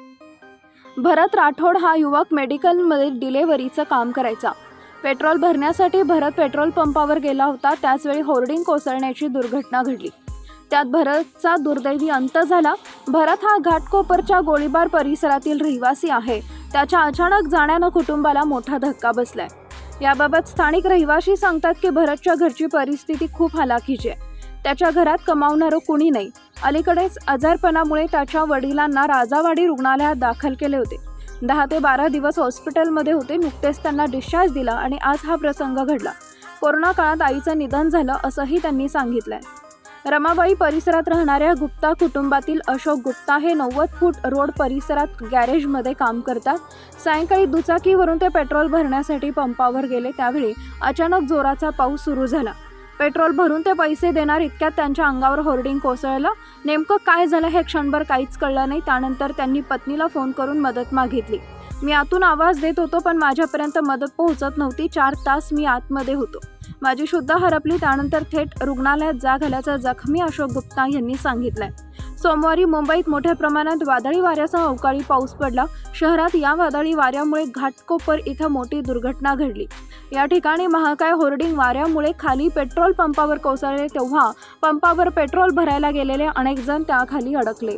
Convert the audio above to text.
भरत राठोड हा युवक मेडिकलमध्ये डिलेव्हरीचं काम करायचा। पेट्रोल भरण्यासाठी भरत पेट्रोल पंपावर गेला होता। त्याचवेळी होर्डिंग कोसळण्याची दुर्घटना घडली। त्यात भरतचा दुर्दैवी अंत झाला। भरत हा घाटकोपरच्या गोळीबार परिसरातील रहिवासी आहे। त्याच्या अचानक जाण्यानं कुटुंबाला मोठा धक्का बसलाय। याबाबत स्थानिक रहिवासी सांगतात की भरतच्या घरची परिस्थिती खूप हलाखीची आहे। त्याच्या घरात कमावणारं कुणी नाही। अलीकडेच आजारपणामुळे त्याच्या वडिलांना राजावाडी रुग्णालयात दाखल केले होते। 10 ते 12 दिवस हॉस्पिटलमध्ये होते। नुकतेच त्यांना डिस्चार्ज दिला आणि आज हा प्रसंग घडला। कोरोना काळात आईचं निधन झालं असंही त्यांनी सांगितलंय। रमाबाई परिसरात राहणाऱ्या गुप्ता कुटुंबातील अशोक गुप्ता हे 90 फूट रोड परिसरात गॅरेजमध्ये काम करतात। सायंकाळी दुचाकीवरून ते पेट्रोल भरण्यासाठी पंपावर गेले। त्यावेळी अचानक जोराचा पाऊस सुरू झाला। पेट्रोल भरून ते पैसे देणार इतक्यात त्यांच्या अंगावर होर्डिंग कोसळलं। नेमकं काय झालं हे क्षणभर काहीच कळलं नाही। त्यानंतर त्यांनी पत्नीला फोन करून मदत मागितली। मी आतून आवाज देत होतो पण माझ्यापर्यंत मदत पोहोचत नव्हती। 4 तास मी आतमध्ये होतो। माझी शुद्ध हरपली। त्यानंतर थेट रुग्णालयात जा घाल्याचं जखमी अशोक गुप्ता यांनी सांगितलंय। सोमवारी मुंबईत मोठ्या प्रमाणात वादळी वाऱ्यासह अवकाळी पाऊस पडला। शहरात या वादळी वाऱ्यामुळे घाटकोपर इथं मोठी दुर्घटना घडली। या ठिकाणी महाकाय होर्डिंग वाऱ्यामुळे खाली पेट्रोल पंपावर कोसळले। तेव्हा पंपावर पेट्रोल भरायला गेलेले अनेक जण त्याखाली अडकले।